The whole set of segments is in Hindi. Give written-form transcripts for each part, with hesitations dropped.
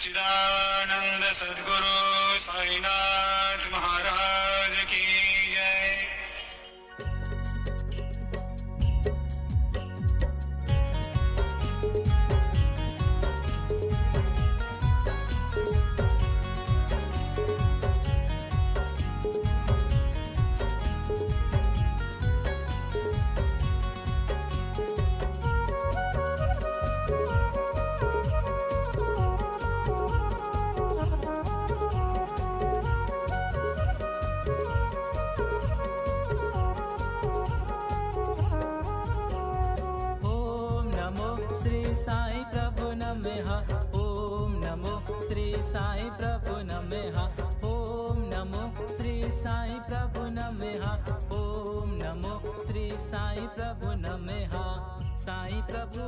सच्चिदानंद सद्गुरु साईनाथ महाराज की जय। साई प्रभु नमः। ओम नमो श्री साई प्रभु नमः। ओम नमो श्री साई प्रभु नमः। ओम नमो श्री साई प्रभु नमः। साई प्रभु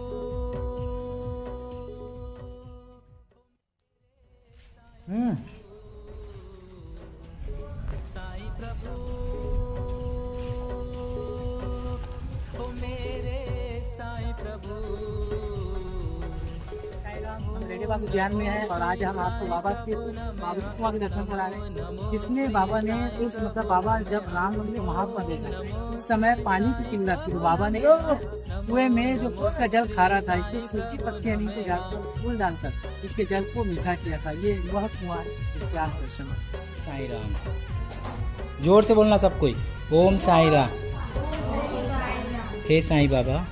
साई प्रभु ओ मेरे साई प्रभु। रेडी बाबू ध्यान में है और आज हम आपको बाबा के दर्शन करा रहे हैं। इसमें बाबा ने उस मतलब बाबा जब राम मंदिर महात्मा देखा उस समय पानी की किल्लत थी, बाबा ने कुएं में जो उसका जल खारा था इसकी सूखी पत्तियां नीचे जाकर फूल डालकर इसके जल को मीठा किया था। ये वह कुआं इसके आज दर्शन। साई राम, जोर से बोलना सब कोई। ओम साई राम। हे साईं बाबा